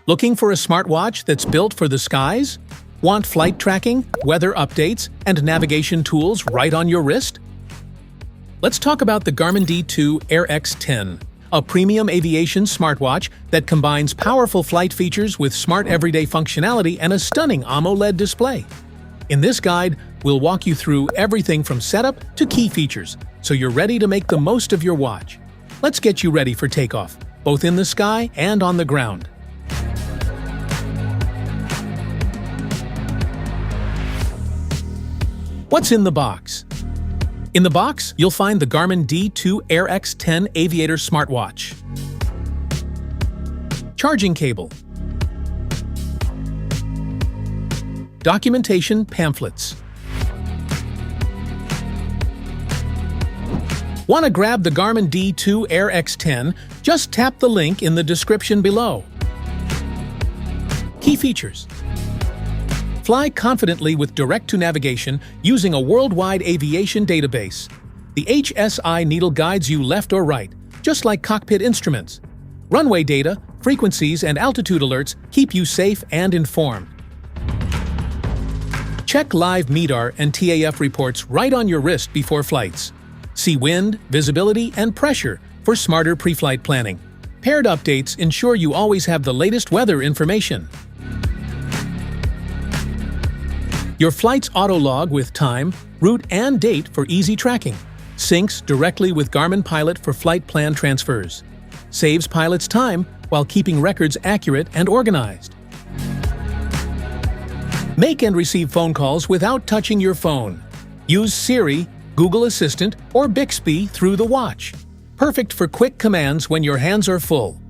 Looking for a smartwatch that's built for the skies? Want flight tracking, weather updates, and navigation tools right on your wrist? Let's talk about the Garmin D2 Air X10, a premium aviation smartwatch that combines powerful flight features with smart everyday functionality and a stunning AMOLED display. In this guide, we'll walk you through everything from setup to key features, so you're ready to make the most of your watch. Let's get you ready for takeoff, both in the sky and on the ground. What's in the box? In the box, you'll find the Garmin D2 Air X10 Aviator Smartwatch, charging cable, documentation pamphlets. Want to grab the Garmin D2 Air X10? Just tap the link in the description below. Key features: fly confidently with direct-to-navigation using a worldwide aviation database. The HSI needle guides you left or right, just like cockpit instruments. Runway data, frequencies, and altitude alerts keep you safe and informed. Check live MEDAR and TAF reports right on your wrist before flights. See wind, visibility, and pressure for smarter pre-flight planning. Paired updates ensure you always have the latest weather information. Your flight's auto-log with time, route, and date for easy tracking. Syncs directly with Garmin Pilot for flight plan transfers. Saves pilots time while keeping records accurate and organized. Make and receive phone calls without touching your phone. Use Siri, Google Assistant, or Bixby through the watch. Perfect for quick commands when your hands are full.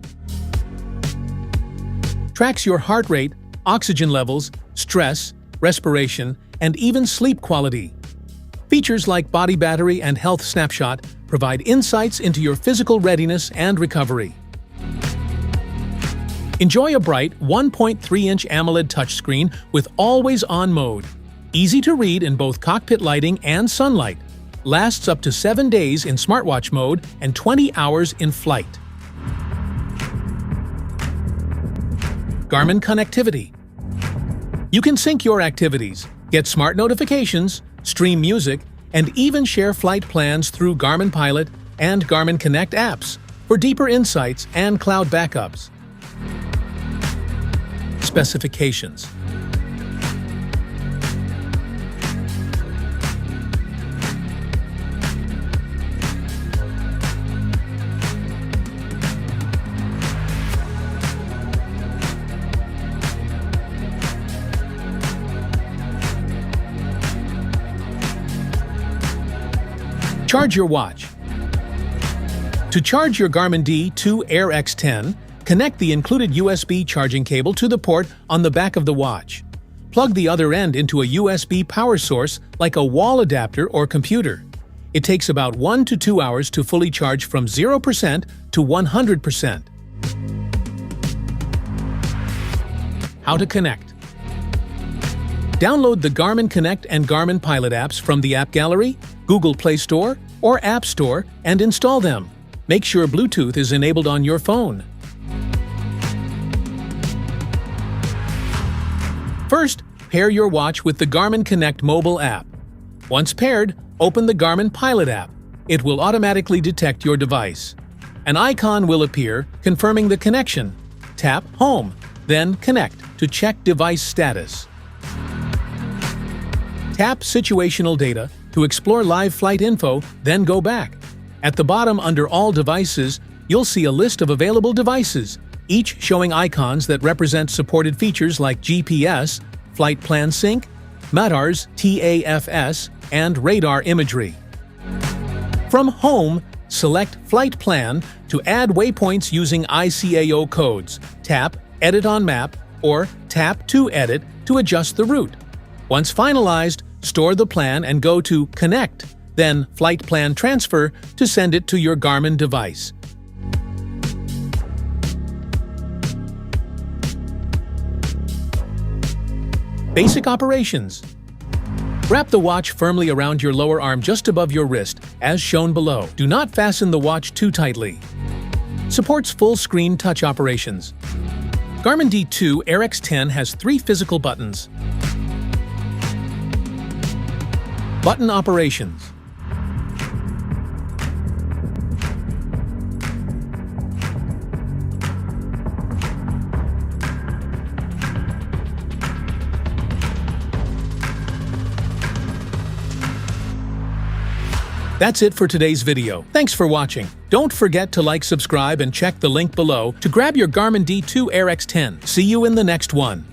Tracks your heart rate, oxygen levels, stress, respiration, and even sleep quality. Features like body battery and health snapshot provide insights into your physical readiness and recovery. Enjoy a bright 1.3-inch AMOLED touchscreen with always-on mode. Easy to read in both cockpit lighting and sunlight. Lasts up to 7 days in smartwatch mode and 20 hours in flight. Garmin connectivity. You can sync your activities, get smart notifications, stream music, and even share flight plans through Garmin Pilot and Garmin Connect apps for deeper insights and cloud backups. Specifications. Charge your watch. To charge your Garmin D2 Air X10, connect the included USB charging cable to the port on the back of the watch. Plug the other end into a USB power source like a wall adapter or computer. It takes about 1 to 2 hours to fully charge from 0% to 100%. How to connect. Download the Garmin Connect and Garmin Pilot apps from the App Gallery, Google Play Store, or App Store and install them. Make sure Bluetooth is enabled on your phone. First, pair your watch with the Garmin Connect mobile app. Once paired, open the Garmin Pilot app. It will automatically detect your device. An icon will appear confirming the connection. Tap Home, then Connect to check device status. Tap Situational Data to explore live flight info, then go back. At the bottom under All Devices, you'll see a list of available devices, each showing icons that represent supported features like GPS, Flight Plan Sync, MEDAR's TAFS, and radar imagery. From Home, select Flight Plan to add waypoints using ICAO codes. Tap Edit on Map or tap to Edit to adjust the route. Once finalized, store the plan and go to Connect, then Flight Plan Transfer to send it to your Garmin device. Basic operations. Wrap the watch firmly around your lower arm just above your wrist, as shown below. Do not fasten the watch too tightly. Supports full-screen touch operations. Garmin D2 AirX10 has 3 physical buttons. Button operations. That's it for today's video. Thanks for watching. Don't forget to like, subscribe, and check the link below to grab your Garmin D2 AirX10. See you in the next one.